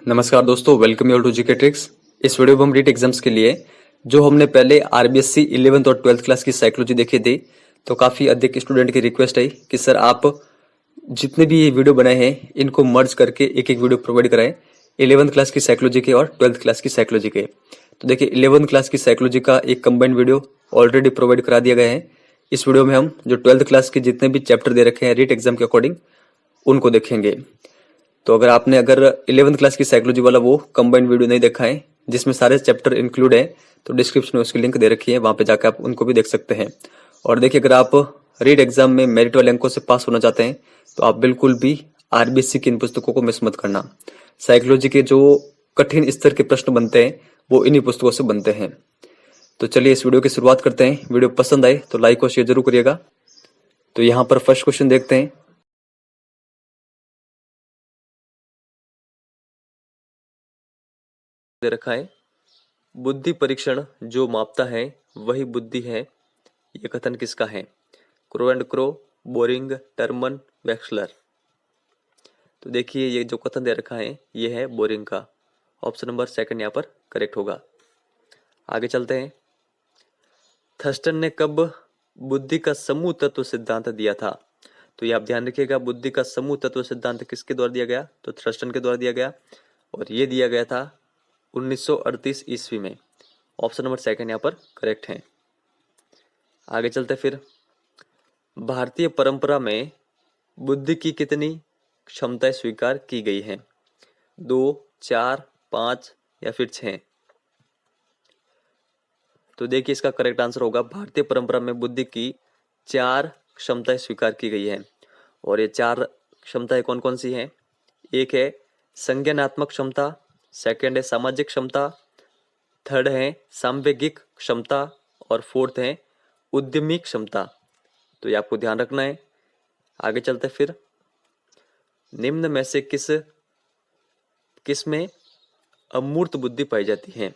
नमस्कार दोस्तों, welcome you to GK tricks. इस वीडियो में हम रीट एग्जाम्स के लिए जो हमने पहले आरबीएससी 11th और 12th क्लास की साइकोलॉजी देखी थी, तो काफ़ी अधिक स्टूडेंट की रिक्वेस्ट है कि सर आप जितने भी ये वीडियो बनाए हैं इनको मर्ज करके एक एक वीडियो प्रोवाइड कराएं 11th क्लास की साइकोलॉजी के और 12th क्लास की साइकोलॉजी के। तो देखिए 11th क्लास की साइकोलॉजी का एक कंबाइंड वीडियो ऑलरेडी प्रोवाइड करा दिया गया है। इस वीडियो में हम जो 12th क्लास के जितने भी चैप्टर दे रखे हैं रीट एग्जाम के अकॉर्डिंग उनको देखेंगे। तो अगर 11th क्लास की साइकोलॉजी वाला वो कंबाइंड वीडियो नहीं देखा है जिसमें सारे चैप्टर इंक्लूड है, तो डिस्क्रिप्शन में उसकी लिंक दे रखी है, वहां पे जाकर आप उनको भी देख सकते हैं। और देखिए, अगर आप रीड एग्जाम में मेरिट वाले अंकों से पास होना चाहते हैं तो आप बिल्कुल भी आरबीएससी की इन पुस्तकों को मिस मत करना। साइकोलॉजी के जो कठिन स्तर के प्रश्न बनते हैं वो इन्हीं पुस्तकों से बनते हैं। तो चलिए इस वीडियो की शुरुआत करते हैं। वीडियो पसंद आए तो लाइक और शेयर जरूर करिएगा। तो यहाँ पर फर्स्ट क्वेश्चन देखते हैं। दे रखा है, बुद्धि परीक्षण जो मापता है वही बुद्धि है। ये कथन किसका है? Crow and Crow, Boring, Terman, Wechsler. तो देखिए ये जो कथन दे रखा है ये है बोरिंग का। ऑप्शन नंबर सेकंड यहाँ पर करेक्ट होगा। आगे चलते हैं। थर्स्टन ने कब बुद्धि का समूह तत्व सिद्धांत दिया था? तो ये आप ध्यान रखिएगा, बुद्धि का समूह तत्व सिद्धांत किसके द्वारा दिया गया? तो थर्स्टन के द्वारा दिया गया, और ये दिया गया था 1938 ईस्वी में। ऑप्शन नंबर सेकंड यहाँ पर करेक्ट है। आगे चलते फिर। भारतीय परंपरा में बुद्धि की कितनी क्षमताएं स्वीकार की गई हैं? 2, 4, 5 या फिर 6? तो देखिए इसका करेक्ट आंसर होगा, भारतीय परंपरा में बुद्धि की 4 क्षमताएं स्वीकार की गई हैं। और ये 4 क्षमताएं कौन कौन सी हैं? एक है संज्ञानात्मक क्षमता, सेकंड है सामाजिक क्षमता, थर्ड है सांवेगिक क्षमता, और फोर्थ है उद्यमी क्षमता। तो ये आपको ध्यान रखना है। आगे चलते फिर। निम्न में से किस में अमूर्त बुद्धि पाई जाती है?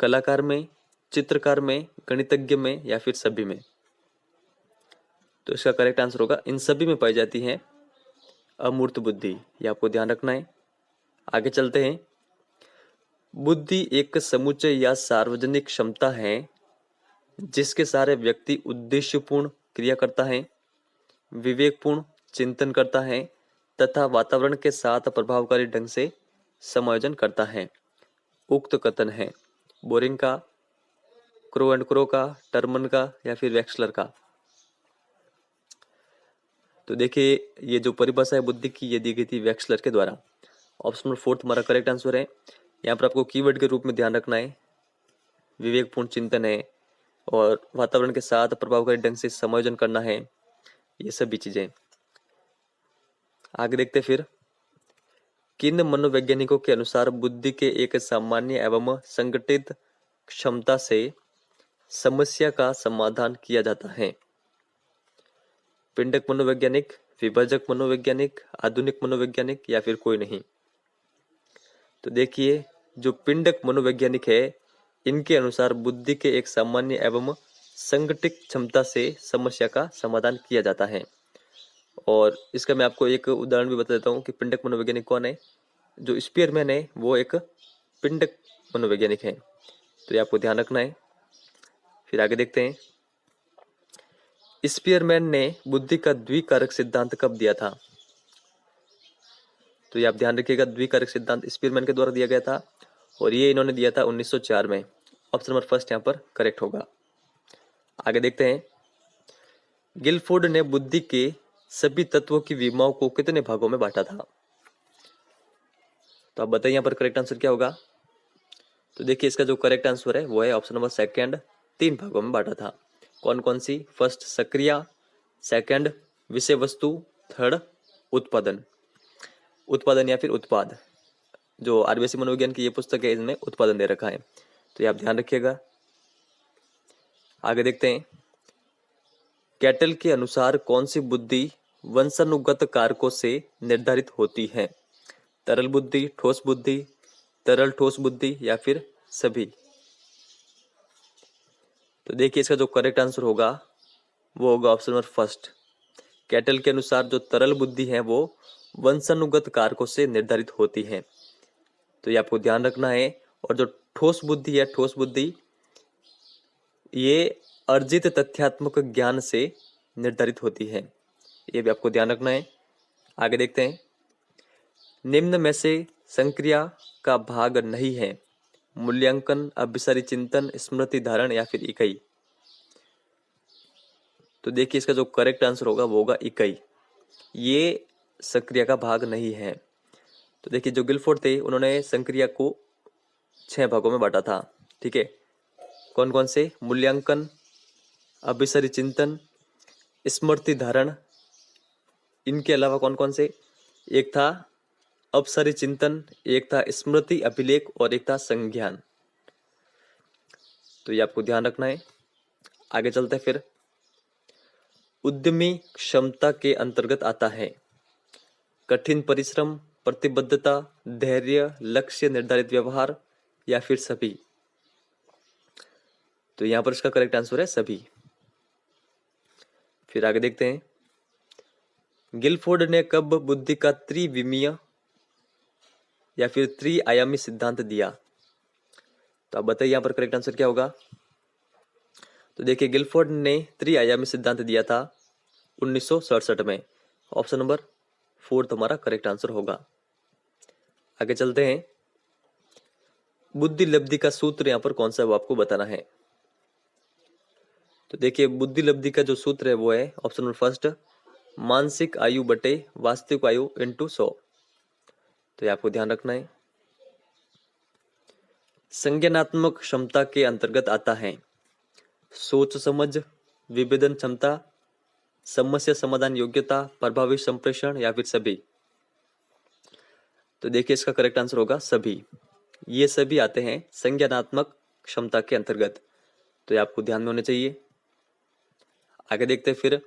कलाकार में, चित्रकार में, गणितज्ञ में या फिर सभी में? तो इसका करेक्ट आंसर होगा इन सभी में पाई जाती है अमूर्त बुद्धि। ये आपको ध्यान रखना है। आगे चलते हैं। बुद्धि एक समुच्चय या सार्वजनिक क्षमता है जिसके सारे व्यक्ति उद्देश्यपूर्ण क्रिया करता है, विवेकपूर्ण चिंतन करता है तथा वातावरण के साथ प्रभावकारी ढंग से समायोजन करता है। उक्त कथन है बोरिंग का, क्रो एंड क्रो का, टर्मन का या फिर वेक्सलर का? तो देखिए ये जो परिभाषा है बुद्धि की ये दी गई थी वेक्सलर के द्वारा। ऑप्शन नंबर फोर्थ हमारा करेक्ट आंसर है। यहाँ पर आपको कीवर्ड के रूप में ध्यान रखना है, विवेकपूर्ण चिंतन है और वातावरण के साथ प्रभावकारी ढंग से समायोजन करना है, ये सभी चीजें। आगे देखते फिर। किन मनोवैज्ञानिकों के अनुसार बुद्धि के एक सामान्य एवं संगठित क्षमता से समस्या का समाधान किया जाता है? पिंडक मनोवैज्ञानिक, विभाजक मनोवैज्ञानिक, आधुनिक मनोवैज्ञानिक या फिर कोई नहीं? तो देखिए जो पिंडक मनोवैज्ञानिक है इनके अनुसार बुद्धि के एक सामान्य एवं संगठित क्षमता से समस्या का समाधान किया जाता है। और इसका मैं आपको एक उदाहरण भी बता देता हूँ कि पिंडक मनोवैज्ञानिक कौन है। जो स्पीयरमैन है वो एक पिंडक मनोवैज्ञानिक है, तो ये आपको ध्यान रखना है। फिर आगे देखते हैं। स्पीयरमैन ने बुद्धि का द्विकारक सिद्धांत कब दिया था? तो ये आप ध्यान रखिएगा, द्विकारक सिद्धांत स्पीयरमैन के द्वारा दिया गया था और ये इन्होंने दिया था 1904 में। ऑप्शन नंबर फर्स्ट यहाँ पर करेक्ट होगा। आगे देखते हैं। गिलफोर्ड ने बुद्धि के सभी तत्वों की विमाओं को कितने भागों में बांटा था? तो आप बताइए यहाँ पर करेक्ट आंसर क्या होगा। तो देखिए इसका जो करेक्ट आंसर है वो है ऑप्शन नंबर सेकंड, 3 भागों में बांटा था। कौन कौन सी? फर्स्ट सक्रिया, सेकंड विषय वस्तु, थर्ड उत्पादन। उत्पादन या फिर उत्पाद। जो आरबीएससी मनोविज्ञान की ये पुस्तक है इसमें उत्पादन दे रखा है, तो ये आप ध्यान रखिएगा। आगे देखते हैं। कैटल के अनुसार कौन सी बुद्धि वंशानुगत कारकों से निर्धारित होती है? तरल बुद्धि, ठोस बुद्धि, तरल ठोस बुद्धि या फिर सभी? तो देखिए इसका जो करेक्ट आंसर होगा वो होगा ऑप्शन नंबर फर्स्ट। कैटल के अनुसार जो तरल बुद्धि है वो वंशानुगत कारकों से निर्धारित होती है। तो ये आपको ध्यान रखना है। और जो ठोस बुद्धि है, ठोस बुद्धि ये अर्जित तथ्यात्मक ज्ञान से निर्धारित होती है, ये भी आपको ध्यान रखना है। आगे देखते हैं, निम्न में से संक्रिया का भाग नहीं है मूल्यांकन, अभिसारी चिंतन, स्मृति धारण या फिर इकाई। तो देखिए इसका जो करेक्ट आंसर होगा वो होगा इकाई, ये संक्रिया का भाग नहीं है। तो देखिए जो गिलफोर्ड थे उन्होंने संक्रिया को 6 भागों में बांटा था, ठीक है। कौन कौन से? मूल्यांकन, अभिसारी चिंतन, स्मृति धारण, इनके अलावा कौन कौन से? एक था अपसारी चिंतन, एक था स्मृति अभिलेख और एक था संज्ञान। तो ये आपको ध्यान रखना है। आगे चलते हैं फिर, उद्यमी क्षमता के अंतर्गत आता है कठिन परिश्रम, प्रतिबद्धता, धैर्य, लक्ष्य निर्धारित व्यवहार या फिर सभी। तो यहां पर इसका करेक्ट आंसर है सभी। फिर आगे देखते हैं, गिलफोर्ड ने कब बुद्धि का त्रिविमीय या फिर त्रिआयामी सिद्धांत दिया? तो आप बताइए यहां पर करेक्ट आंसर क्या होगा? तो देखिए गिलफोर्ड ने त्रिआयामी सिद्धांत दिया था 1967 में। ऑप्शन नंबर 4 हमारा करेक्ट आंसर होगा। आगे चलते हैं, बुद्धि लब्धि का सूत्र यहां पर कौन सा है वो आपको बताना है। तो देखिए बुद्धि लब्धि का जो सूत्र है वो है ऑप्शन नंबर फर्स्ट, मानसिक आयु बटे वास्तविक आयु इंटू 100। तो ये आपको ध्यान रखना है। संज्ञानात्मक क्षमता के अंतर्गत आता है सोच समझ, विभेदन क्षमता, समस्या समाधान योग्यता, प्रभावी संप्रेषण या फिर सभी। तो देखिए इसका करेक्ट आंसर होगा सभी, ये सभी आते हैं संज्ञानात्मक क्षमता के अंतर्गत। तो ये आपको ध्यान में होने चाहिए। आगे देखते हैं फिर,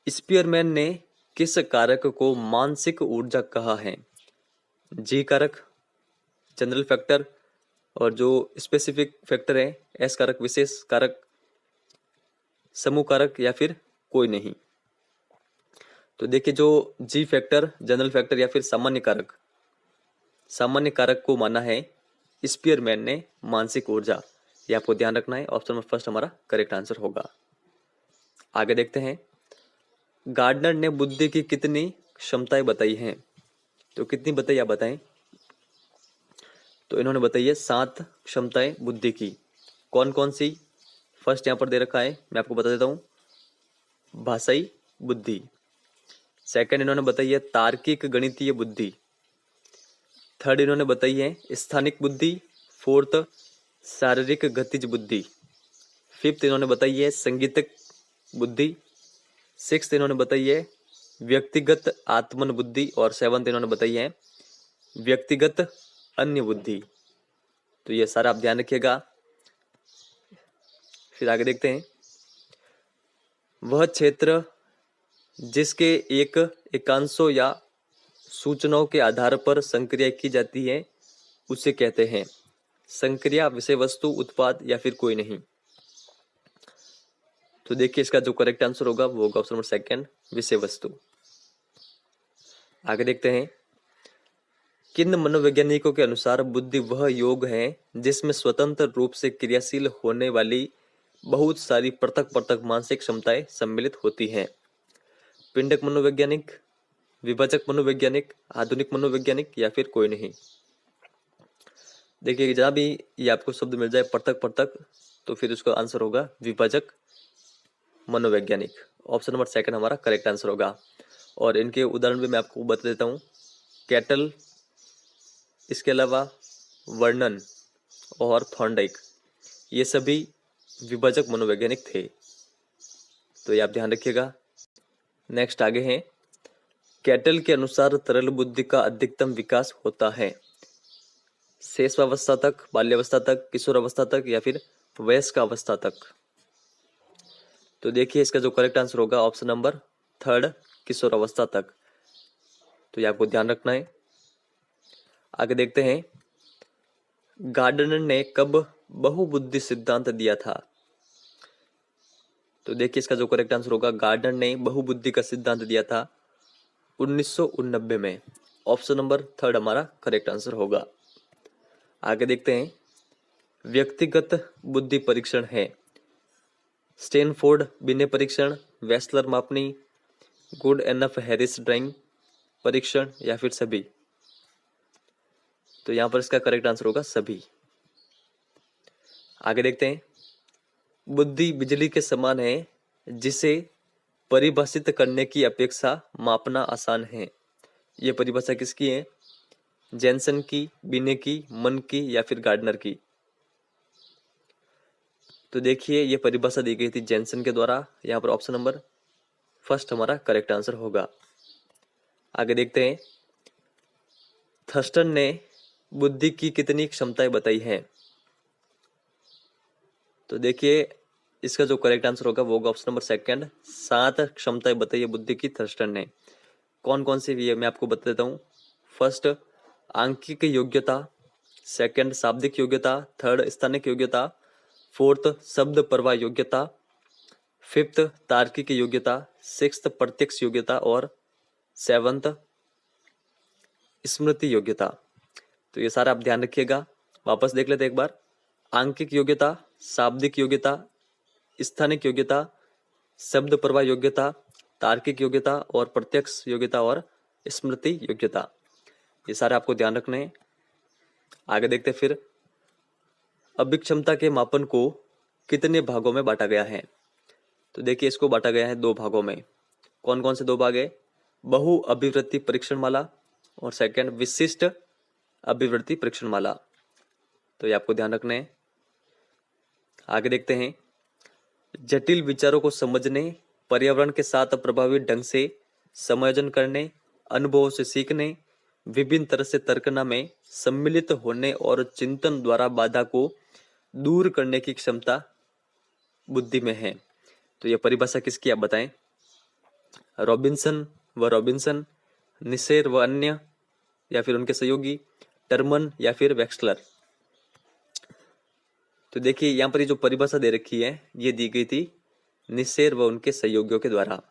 स्पीयरमैन ने किस कारक को मानसिक ऊर्जा कहा है? जी कारक, जनरल फैक्टर, और जो स्पेसिफिक फैक्टर है एस कारक, विशेष कारक, समूह कारक या फिर कोई नहीं। तो देखिए जो जी फैक्टर, जनरल फैक्टर या फिर सामान्य कारक, सामान्य कारक को माना है स्पीयरमैन ने मानसिक ऊर्जा, ये आपको ध्यान रखना है। ऑप्शन नंबर फर्स्ट हमारा करेक्ट आंसर होगा। आगे देखते हैं, गार्डनर ने बुद्धि की कितनी क्षमताएं बताई हैं? तो कितनी बताई आप बताएं। तो इन्होंने बताई है 7 क्षमताएं बुद्धि की। कौन कौन सी? फर्स्ट यहां पर दे रखा है, मैं आपको बता देता हूं, भाषाई बुद्धि। सेकंड इन्होंने बताई है तार्किक गणितीय बुद्धि। थर्ड इन्होंने बताई है स्थानिक बुद्धि। फोर्थ शारीरिक गतिज बुद्धि। फिफ्थ इन्होंने बताई है संगीतक बुद्धि। सिक्स्थ इन्होंने बताई है व्यक्तिगत आत्मन बुद्धि। और सेवंथ इन्होंने बताई है व्यक्तिगत अन्य बुद्धि। तो ये सारा आप ध्यान रखिएगा। फिर आगे देखते हैं, वह क्षेत्र जिसके एक एकांशों या सूचनाओं के आधार पर संक्रिया की जाती है उसे कहते हैं संक्रिया, विषय वस्तु, उत्पाद या फिर कोई नहीं। तो देखिए इसका जो करेक्ट आंसर होगा वो होगा ऑप्शन नंबर सेकंड, विषय वस्तु। आगे देखते हैं, किन मनोवैज्ञानिकों के अनुसार बुद्धि वह योग है जिसमें स्वतंत्र रूप से क्रियाशील होने वाली बहुत सारी पृथक पृथक मानसिक क्षमताएं सम्मिलित होती हैं? पिंडक मनोवैज्ञानिक, विभाजक मनोवैज्ञानिक, आधुनिक मनोवैज्ञानिक या फिर कोई नहीं। देखिए जहां भी ये आपको शब्द मिल जाए पृथक पृथक, तो फिर उसका आंसर होगा विभाजक मनोवैज्ञानिक। ऑप्शन नंबर सेकंड हमारा करेक्ट आंसर होगा। और इनके उदाहरण भी मैं आपको बता देता हूँ, कैटल, इसके अलावा वर्णन और थॉर्नडाइक, ये सभी विभाजक मनोवैज्ञानिक थे। तो ये आप ध्यान रखिएगा। नेक्स्ट आगे हैं, कैटल के अनुसार तरल बुद्धि का अधिकतम विकास होता है शेषावस्था तक, बाल्यावस्था तक, किशोर अवस्था तक या फिर वयस्क अवस्था तक। तो देखिए इसका जो करेक्ट आंसर होगा ऑप्शन नंबर थर्ड, किशोर अवस्था तक। तो ये आपको ध्यान रखना है। आगे देखते हैं, गार्डनर ने कब बहुबुद्धि सिद्धांत दिया था? तो देखिए इसका जो करेक्ट आंसर होगा, गार्डनर ने बहुबुद्धि का सिद्धांत दिया था 1989 में। ऑप्शन नंबर थर्ड हमारा करेक्ट आंसर होगा। आगे देखते हैं, व्यक्तिगत बुद्धि परीक्षण है स्टैनफोर्ड बिने परीक्षण, वेस्लर मापनी, गुड एनफ हैरिस ड्राइंग परीक्षण या फिर सभी। तो यहाँ पर इसका करेक्ट आंसर होगा सभी। आगे देखते हैं, बुद्धि बिजली के समान है जिसे परिभाषित करने की अपेक्षा मापना आसान है। ये परिभाषा किसकी है? जैनसन की, बिने की, मन की या फिर गार्डनर की। तो देखिए ये परिभाषा दी गई थी जैनसन के द्वारा। यहाँ पर ऑप्शन नंबर फर्स्ट हमारा करेक्ट आंसर होगा। आगे देखते हैं, थर्स्टन ने बुद्धि की कितनी क्षमताएं बताई हैं? तो देखिए इसका जो करेक्ट आंसर होगा वो होगा ऑप्शन नंबर सेकंड, 7 क्षमताएं बताई है बुद्धि की थर्स्टन ने। कौन कौन सी भी है मैं आपको बता देता हूँ। फर्स्ट आंकिक योग्यता, सेकंड शाब्दिक योग्यता, थर्ड स्थानिक योग्यता, फोर्थ शब्द प्रवाह योग्यता, फिफ्थ तार्किक योग्यता, सिक्स्थ प्रत्यक्ष योग्यता और सेवंथ स्मृति योग्यता। तो ये सारा आप ध्यान रखिएगा। वापस देख लेते एक बार। आंकिक योग्यता, शाब्दिक योग्यता, स्थानिक योग्यता, शब्द प्रवाह योग्यता, तार्किक योग्यता और प्रत्यक्ष योग्यता और स्मृति योग्यता। ये सारे आपको ध्यान रखने हैं। आगे देखते फिर, अभिक्षमता के मापन को कितने भागों में बांटा गया है? तो देखिए इसको बांटा गया है 2 भागों में। कौन कौन से 2 भाग है? बहु अभिवृत्ति परीक्षण माला और सेकंड विशिष्ट अभिवृत्ति परीक्षण माला। तो ये आपको ध्यान रखना है। आगे देखते हैं, जटिल विचारों को समझने, पर्यावरण के साथ प्रभावी ढंग से समायोजन करने, अनुभवों से सीखने, विभिन्न तरह से तर्कना में सम्मिलित होने और चिंतन द्वारा बाधा को दूर करने की क्षमता बुद्धि में है। तो यह परिभाषा किसकी आप बताएं? रॉबिन्सन व रॉबिन्सन, निसेर व अन्य या फिर उनके सहयोगी, टर्मन या फिर वेक्सलर। तो देखिए यहाँ पर ये जो परिभाषा दे रखी है ये दी गई थी निसेर व उनके सहयोगियों के द्वारा।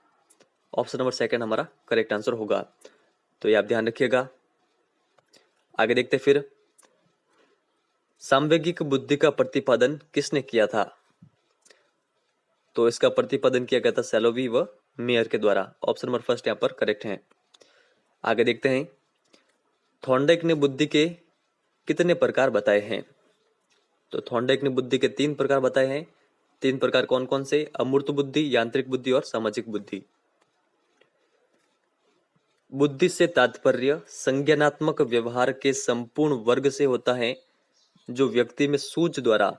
ऑप्शन नंबर सेकंड हमारा करेक्ट आंसर होगा। तो ये आप ध्यान रखिएगा। आगे देखते फिर, सामवेगिक बुद्धि का प्रतिपादन किसने किया था? तो इसका प्रतिपादन किया गया था सैलोवी व मेयर के द्वारा। ऑप्शन नंबर फर्स्ट यहाँ पर करेक्ट है। आगे देखते हैं, थॉर्नडाइक ने बुद्धि के कितने प्रकार बताए हैं? तो थॉर्नडाइक ने बुद्धि के 3 प्रकार बताए हैं। 3 प्रकार कौन कौन से? अमूर्त बुद्धि, यांत्रिक बुद्धि और सामाजिक बुद्धि। बुद्धि से तात्पर्य संज्ञानात्मक व्यवहार के संपूर्ण वर्ग से होता है जो व्यक्ति में सूझ द्वारा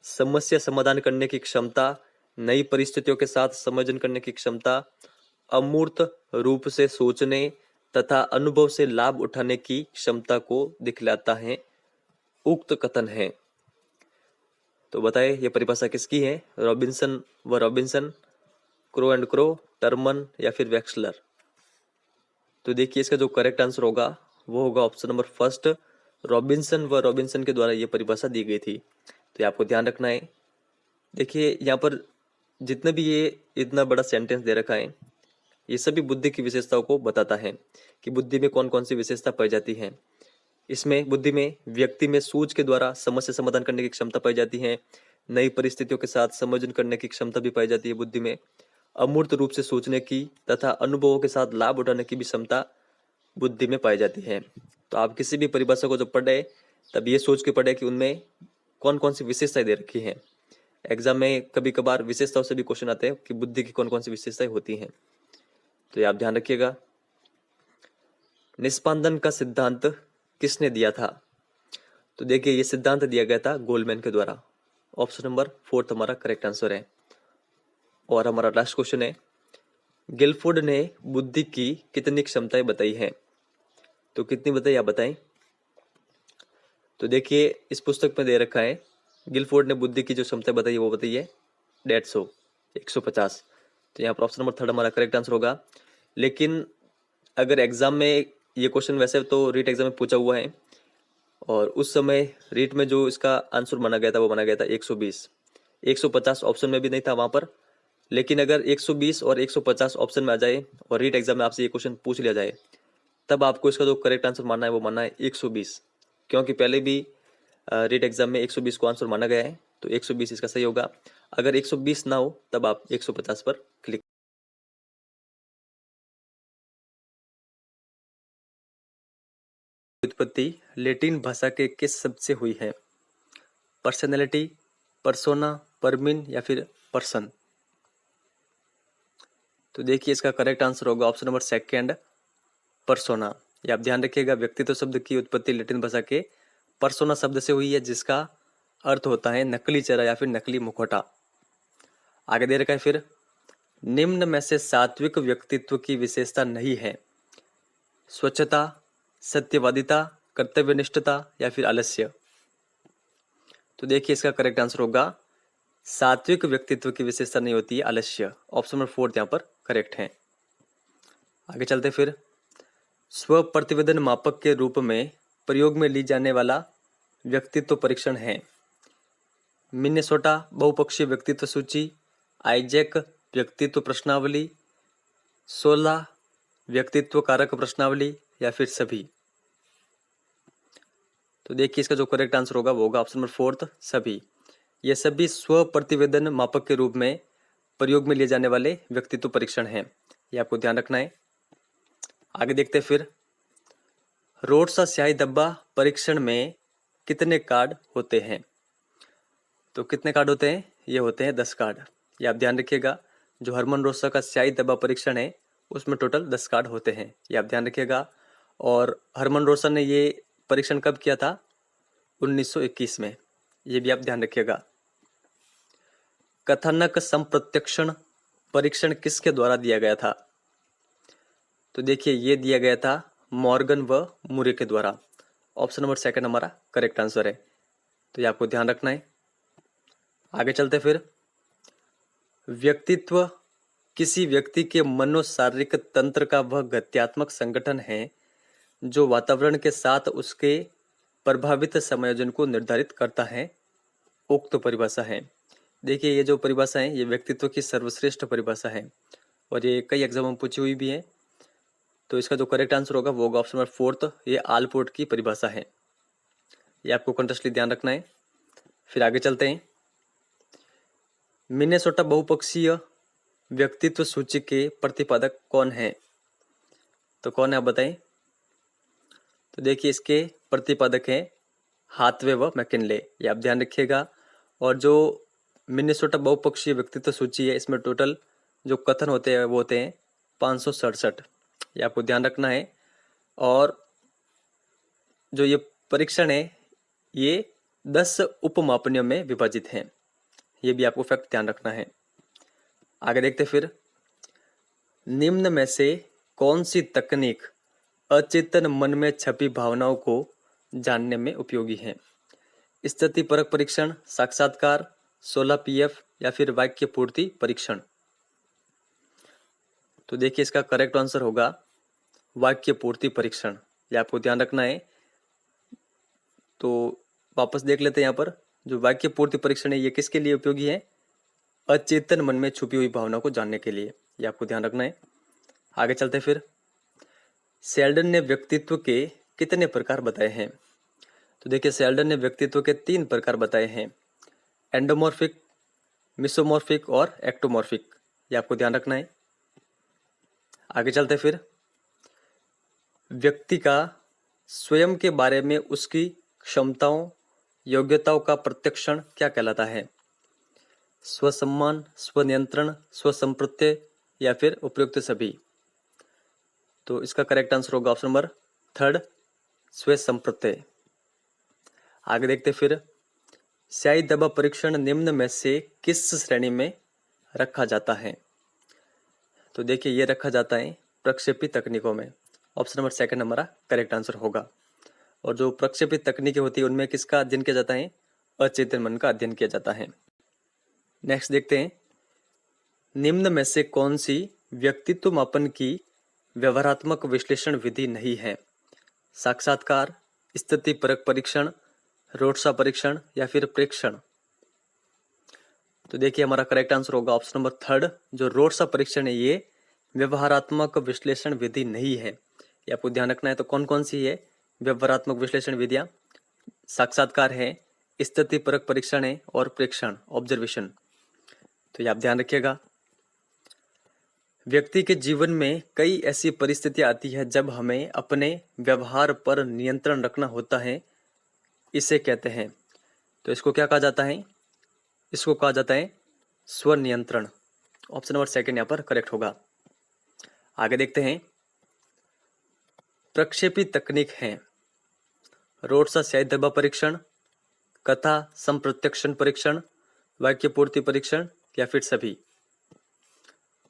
समस्या समाधान करने की क्षमता, नई परिस्थितियों के साथ समायोजन करने की क्षमता, अमूर्त रूप से सोचने तथा अनुभव से लाभ उठाने की क्षमता को दिखलाता है। उक्त कथन है। तो बताए ये परिभाषा किसकी है? रॉबिन्सन व Robinson, crow and crow, Terman या फिर वेक्सलर। तो देखिए इसका जो करेक्ट आंसर होगा वो होगा ऑप्शन नंबर फर्स्ट, रॉबिन्सन व रॉबिन्सन के द्वारा ये परिभाषा दी गई थी। तो ये आपको ध्यान रखना है। देखिए यहाँ पर जितने भी ये इतना बड़ा सेंटेंस दे रखा है ये सभी बुद्धि की विशेषताओं को बताता है कि बुद्धि में कौन कौन सी विशेषता पाई जाती है। इसमें बुद्धि में व्यक्ति में सूझ के द्वारा समस्या समाधान करने की क्षमता पाई जाती है, नई परिस्थितियों के साथ समायोजन करने की क्षमता भी पाई जाती है बुद्धि में, अमूर्त रूप से सोचने की तथा अनुभवों के साथ लाभ उठाने की भी क्षमता बुद्धि में पाई जाती है। तो आप किसी भी परिभाषा को जब पढ़े तब ये सोच के पढ़े कि उनमें कौन कौन सी विशेषताएं दे रखी हैं। एग्जाम में कभी कभार विशेषताओं से भी क्वेश्चन आते हैं कि बुद्धि की कौन कौन सी विशेषताएं होती हैं। तो ये आप ध्यान रखिएगा। निष्पादन का सिद्धांत किसने दिया था? तो देखिए ये सिद्धांत दिया गया था गोलमैन के द्वारा। ऑप्शन नंबर फोर्थ हमारा करेक्ट आंसर है। और हमारा लास्ट क्वेश्चन है, गिलफोर्ड ने बुद्धि की कितनी क्षमताएं बताई हैं? तो कितनी बताई आप बताएं। तो देखिए इस पुस्तक में दे रखा है गिलफोर्ड ने बुद्धि की जो क्षमताएं बताई वो बताई है 150, 150। तो यहाँ पर ऑप्शन नंबर थर्ड हमारा करेक्ट आंसर होगा। लेकिन अगर एग्जाम में ये क्वेश्चन वैसे तो रीट एग्जाम में पूछा हुआ है और उस समय रीट में जो इसका आंसर माना गया था वो माना गया था 120, 150 ऑप्शन में भी नहीं था वहां पर। लेकिन अगर 120 और 150 ऑप्शन में आ जाए और रीट एग्जाम में आपसे ये क्वेश्चन पूछ लिया जाए तब आपको इसका जो करेक्ट आंसर मानना है वो मानना है 120, क्योंकि पहले भी रीट एग्जाम में 120 को आंसर माना गया है, तो 120 इसका सही होगा। अगर 120 ना हो तब आप 150 पर क्लिक। उत्पत्ति लैटिन भाषा के किस शब्द से हुई है? पर्सनैलिटी, परसोना, परमिन या फिर पर्सन? तो देखिए इसका करेक्ट आंसर होगा ऑप्शन नंबर सेकंड, परसोना। ये आप ध्यान रखिएगा, व्यक्तित्व शब्द की उत्पत्ति लैटिन भाषा के परसोना शब्द से हुई है, जिसका अर्थ होता है नकली चेहरा या फिर नकली मुखौटा। आगे दे रखा है फिर, निम्न में से सात्विक व्यक्तित्व की विशेषता नहीं है? स्वच्छता, सत्यवादिता, कर्तव्यनिष्ठता या फिर आलस्य? तो देखिए इसका करेक्ट आंसर होगा, सात्विक व्यक्तित्व की विशेषता नहीं होती है आलस्य। ऑप्शन नंबर 4 यहाँ पर करेक्ट है। आगे चलते फिर, स्व प्रतिवेदन मापक के रूप में प्रयोग में ली जाने वाला व्यक्तित्व परीक्षण है? मिनेसोटा बहुपक्षीय व्यक्तित्व सूची, आइजैक व्यक्तित्व प्रश्नावली, 16 व्यक्तित्व कारक प्रश्नावली या फिर सभी? तो देखिए इसका जो करेक्ट आंसर होगा वो होगा ऑप्शन नंबर 4 सभी। ये सभी स्व प्रतिवेदन मापक के रूप में प्रयोग में लिए जाने वाले व्यक्तित्व परीक्षण हैं, ये आपको ध्यान रखना है। आगे देखते हैं फिर, रोड्सा स्याही डब्बा परीक्षण में कितने कार्ड होते हैं? तो कितने कार्ड होते हैं? ये होते हैं 10 कार्ड। ये आप ध्यान रखिएगा, जो हरमन रोसा का स्याही डब्बा परीक्षण है उसमें टोटल 10 कार्ड होते हैं, ये आप ध्यान रखिएगा। और हरमन रोसा ने ये परीक्षण कब किया था? 1921 में, ये भी आप ध्यान रखिएगा। कथनक संप्रत्यक्षण परीक्षण किसके द्वारा दिया गया था? तो देखिए ये दिया गया था मॉर्गन व मुरे के द्वारा। ऑप्शन नंबर सेकंड हमारा करेक्ट आंसर है, तो ये आपको ध्यान रखना है। आगे चलते फिर, व्यक्तित्व किसी व्यक्ति के मनोशारीरिक तंत्र का वह गत्यात्मक संगठन है जो वातावरण के साथ उसके प्रभावित समायोजन को निर्धारित करता है। उक्त परिभाषा है। देखिए ये जो परिभाषा है ये व्यक्तित्व की सर्वश्रेष्ठ परिभाषा है और ये कई एग्जाम में पूछी हुई भी है। तो इसका जो करेक्ट आंसर होगा वो होगा ऑप्शन नंबर 4, ये आलपोर्ट की परिभाषा है, ये आपको कंटेस्टली ध्यान रखना है। फिर आगे चलते हैं, मिनेसोटा बहुपक्षीय व्यक्तित्व सूची के प्रतिपादक कौन है? तो कौन है आप बताएं? तो देखिए इसके प्रतिपादक हैं हाथवे व मैकिनले, ये आप ध्यान रखिएगा। और जो मिनेसोटा बहुपक्षीय व्यक्तित्व सूची है इसमें टोटल जो कथन होते हैं वो होते हैं 567, ये आपको ध्यान रखना है। और जो ये परीक्षण है ये 10 उपमापनियों में विभाजित हैं, ये भी आपको फैक्ट ध्यान रखना है। आगे देखते फिर, निम्न में से कौन सी तकनीक अचेतन मन में छपी भावनाओं को जानने में उपयोगी है? स्थिति परक परीक्षण, साक्षात्कार, 16 पीएफ या फिर वाक्य पूर्ति परीक्षण? तो देखिए इसका करेक्ट आंसर होगा वाक्य पूर्ति परीक्षण, ये आपको ध्यान रखना है। तो वापस देख लेते हैं यहाँ पर, जो वाक्य पूर्ति परीक्षण है ये किसके लिए उपयोगी है? अचेतन मन में छुपी हुई भावना को जानने के लिए, ये आपको ध्यान रखना है। आगे चलते फिर, सेल्डन ने व्यक्तित्व के कितने प्रकार बताए हैं? तो देखिए सेल्डन ने व्यक्तित्व के 3 प्रकार बताए हैं, एंडोमॉर्फिक, मिसोमॉर्फिक और एक्टोमॉर्फिक, ये आपको ध्यान रखना है। आगे चलते फिर, व्यक्ति का स्वयं के बारे में उसकी क्षमताओं योग्यताओं का प्रत्यक्षण क्या कहलाता है? स्वसम्मान, स्वनियंत्रण, स्वसंप्रत्यय या फिर उपयुक्त सभी? तो इसका करेक्ट आंसर होगा ऑप्शन नंबर 3, स्वसंप्रत्यय। आगे देखते फिर, स्याही दबा परीक्षण निम्न में से किस श्रेणी में रखा जाता है? तो देखिए ये रखा जाता है प्रक्षेपित तकनीकों में। ऑप्शन नंबर सेकंड हमारा करेक्ट आंसर होगा। और जो प्रक्षेपित तकनीकें होती है उनमें किसका अध्ययन किया जाता है? अचेतन मन का अध्ययन किया जाता है। नेक्स्ट देखते हैं, निम्न में से कौन सी व्यक्तित्व मापन की व्यवहारात्मक विश्लेषण विधि नहीं है? साक्षात्कार, स्थिति परक परीक्षण, रोडसा परीक्षण या फिर प्रेक्षण? तो देखिए हमारा करेक्ट आंसर होगा ऑप्शन नंबर 3, जो रोडसा परीक्षण है ये व्यवहारात्मक विश्लेषण विधि नहीं है, ये आपको ध्यान रखना है। तो कौन कौन सी है व्यवहारात्मक विश्लेषण विधियां? साक्षात्कार है, स्थिति परक परीक्षण है और प्रेक्षण ऑब्जर्वेशन। तो ये आप ध्यान रखिएगा। व्यक्ति के जीवन में कई ऐसी परिस्थितियां आती है जब हमें अपने व्यवहार पर नियंत्रण रखना होता है, इसे कहते हैं। तो इसको क्या कहा जाता है? इसको कहा जाता है स्वनियंत्रण। ऑप्शन नंबर सेकंड यहाँ पर करेक्ट होगा। आगे देखते हैं। प्रक्षेपी तकनीक है रोडसा स्याही दबा परीक्षण, कथा संप्रत्यक्षण परीक्षण, वाक्य पूर्ति परीक्षण या फिर सभी।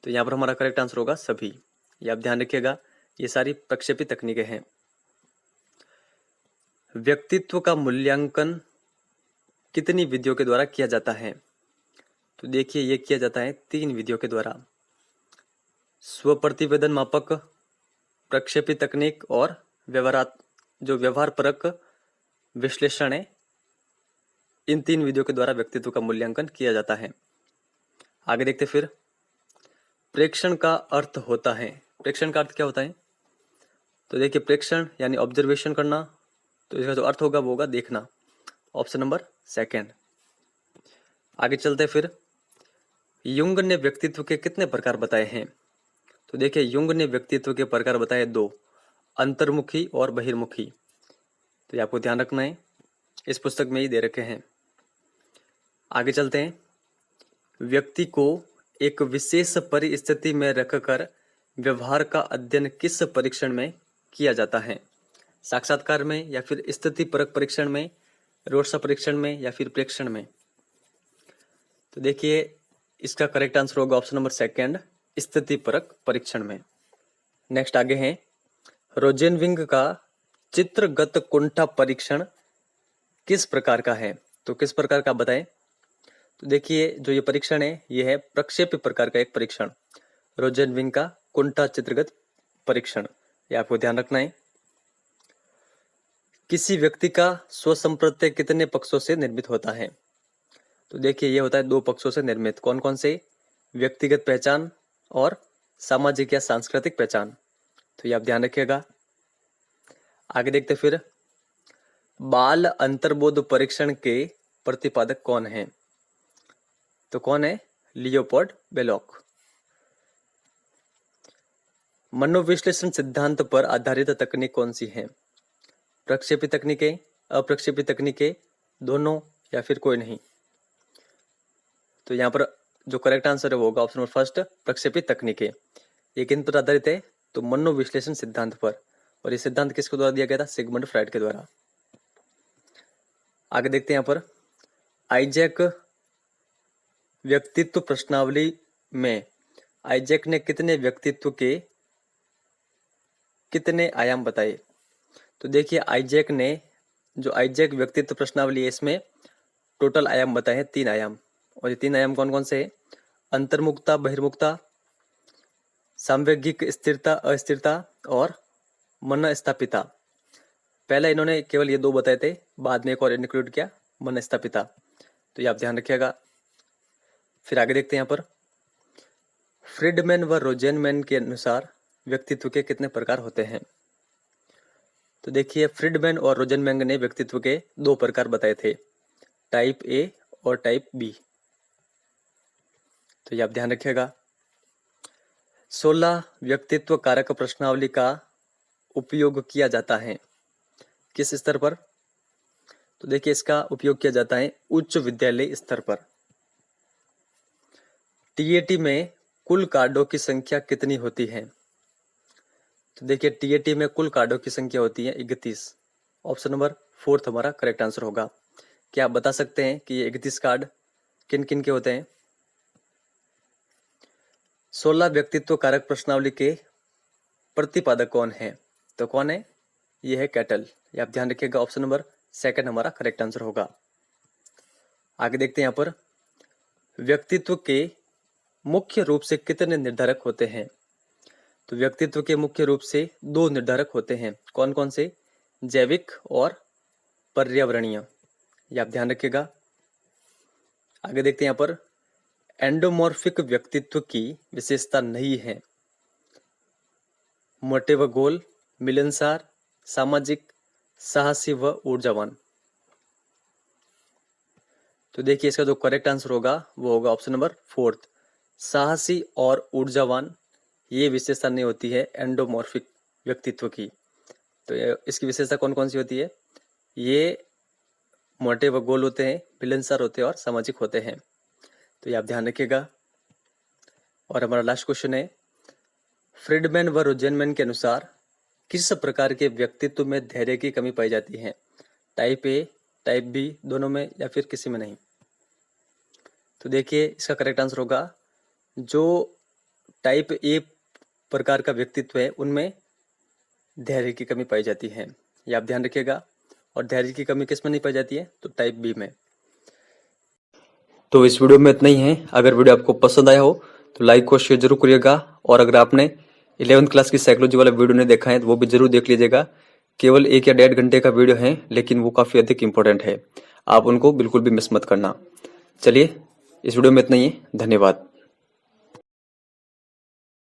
तो यहाँ पर हमारा करेक्ट आंसर होगा सभी। ये आप ध्यान रखिएगा, ये सारी प्रक्षेपी तकनीकें हैं। व्यक्तित्व का मूल्यांकन कितनी विधियों के द्वारा किया जाता है? तो देखिए ये किया जाता है 3 विधियों के द्वारा। स्व प्रतिवेदन मापक, प्रक्षेपी तकनीक और व्यवहार परक विश्लेषण है। इन 3 विधियों के द्वारा व्यक्तित्व का मूल्यांकन किया जाता है। आगे देखते फिर। प्रेक्षण का अर्थ होता है, प्रेक्षण का अर्थ क्या होता है? तो देखिए प्रेक्षण यानी ऑब्जर्वेशन करना, तो इसका जो अर्थ होगा वो होगा देखना। Option number second. आगे चलते फिर। युंग ने व्यक्तित्व के कितने प्रकार बताए हैं? तो देखिए युंग ने व्यक्तित्व के प्रकार बताए 2, अंतर्मुखी और बहिर्मुखी। तो ये आपको ध्यान रखना है, इस पुस्तक में ही दे रखे हैं। आगे चलते हैं। व्यक्ति को एक विशेष परिस्थिति में रखकर व्यवहार का अध्ययन किस परीक्षण में किया जाता है? साक्षात्कार में या फिर स्थिति परक परीक्षण में, रोडसा परीक्षण में या फिर प्रेक्षण में? तो देखिए इसका करेक्ट आंसर होगा ऑप्शन नंबर सेकंड, स्थिति परक परीक्षण में। नेक्स्ट आगे है। रोजेनविंग का चित्रगत कुंठा परीक्षण किस प्रकार का है? तो किस प्रकार का बताएं? तो देखिए जो ये परीक्षण है ये है प्रक्षेपी प्रकार का एक परीक्षण, रोजेनविंग का कुंठा चित्रगत परीक्षण। ये आपको ध्यान रखना है। किसी व्यक्ति का स्वसंप्रत्यय कितने पक्षों से निर्मित होता है? तो देखिए ये होता है 2 पक्षों से निर्मित। कौन कौन से? व्यक्तिगत पहचान और सामाजिक या सांस्कृतिक पहचान। तो ये आप ध्यान रखिएगा। आगे देखते फिर। बाल अंतर्बोध परीक्षण के प्रतिपादक कौन है? तो कौन है? लियोपोल्ड बेलोक। मनोविश्लेषण सिद्धांत पर आधारित तकनीक कौन सी है? प्रक्षेपी तकनीकें, अप्रक्षेपी तकनीकें, दोनों या फिर कोई नहीं? तो यहाँ पर जो करेक्ट आंसर है वो होगा ऑप्शन नंबर फर्स्ट, प्रक्षेपी तकनीकें। ये किन पर आधारित है? तो मनोविश्लेषण सिद्धांत पर। और ये सिद्धांत किसके द्वारा दिया गया था? सिगमंड फ्राइड के द्वारा। आगे देखते हैं यहाँ पर। आइजैक व्यक्तित्व प्रश्नावली में आइजैक ने कितने व्यक्तित्व के कितने आयाम बताए? तो देखिए आइजैक ने जो आइजैक व्यक्तित्व प्रश्नावली है इसमें टोटल आयाम बताए हैं 3 आयाम। और ये 3 आयाम कौन कौन से हैं? अंतर्मुखता, बहिर्मुखता, सांवेगिक स्थिरता अस्थिरता और मन स्थापिता। पहले इन्होंने केवल ये 2 बताए थे, बाद में एक और इंक्लूड किया, मन स्थापिता। तो ये आप ध्यान रखिएगा। फिर आगे देखते हैं यहाँ पर। फ्रीडमैन व रोजेनमैन के अनुसार व्यक्तित्व के कितने प्रकार होते हैं? तो देखिए फ्रीडमैन और रोजेनमैन ने व्यक्तित्व के 2 प्रकार बताए थे, टाइप ए और टाइप बी। तो ये आप ध्यान रखिएगा। 16 व्यक्तित्व कारक प्रश्नावली का उपयोग किया जाता है किस स्तर पर? तो देखिए इसका उपयोग किया जाता है उच्च विद्यालय स्तर पर। टीएटी में कुल कार्डों की संख्या कितनी होती है? तो देखिए टीएटी में कुल कार्डों की संख्या होती है 31। ऑप्शन नंबर फोर्थ हमारा करेक्ट आंसर होगा। क्या आप बता सकते हैं कि ये 31 कार्ड किन किन के होते हैं? 16 व्यक्तित्व कारक प्रश्नावली के प्रतिपादक कौन है? तो कौन है? ये है कैटल। ये आप ध्यान रखिएगा, ऑप्शन नंबर सेकंड हमारा करेक्ट आंसर होगा। आगे देखते हैं यहाँ पर। व्यक्तित्व के मुख्य रूप से कितने निर्धारक होते हैं? तो व्यक्तित्व के मुख्य रूप से 2 निर्धारक होते हैं। कौन कौन से? जैविक और पर्यावरणीय। ये आप ध्यान रखिएगा। आगे देखते हैं यहाँ पर। एंडोमॉर्फिक व्यक्तित्व की विशेषता नहीं है। मोटे व गोल, मिलनसार, सामाजिक, साहसी व ऊर्जावान। तो देखिए इसका जो करेक्ट आंसर होगा वो होगा ऑप्शन नंबर 4। साहसी और ऊर्जावान ये विशेषता नहीं होती है एंडोमॉर्फिक व्यक्तित्व की। तो इसकी विशेषता कौन कौन सी होती है? ये मोटे व गोल होते हैं, मिलनसार होते हैं और सामाजिक होते हैं। तो ये आप ध्यान रखिएगा। और हमारा लास्ट क्वेश्चन है, फ्रीडमैन व रोजेनमैन के अनुसार किस प्रकार के व्यक्तित्व में धैर्य की कमी पाई जाती है? टाइप ए, टाइप बी, दोनों में या फिर किसी में नहीं? तो देखिए इसका करेक्ट आंसर होगा जो टाइप ए प्रकार का व्यक्तित्व है उनमें धैर्य की कमी पाई जाती है। ये आप ध्यान रखिएगा। और धैर्य की कमी किस में नहीं पाई जाती है? तो टाइप बी में। तो इस वीडियो में इतना ही है। अगर वीडियो आपको पसंद आया हो तो लाइक को शेयर जरूर करिएगा। और अगर आपने 11th क्लास की साइकोलॉजी वाला वीडियो नहीं देखा है तो वो भी जरूर देख लीजिएगा। केवल 1 या 1.5 घंटे का वीडियो है, लेकिन वो काफ़ी अधिक इंपॉर्टेंट है। आप उनको बिल्कुल भी मिस मत करना। चलिए इस वीडियो में इतना ही है। धन्यवाद।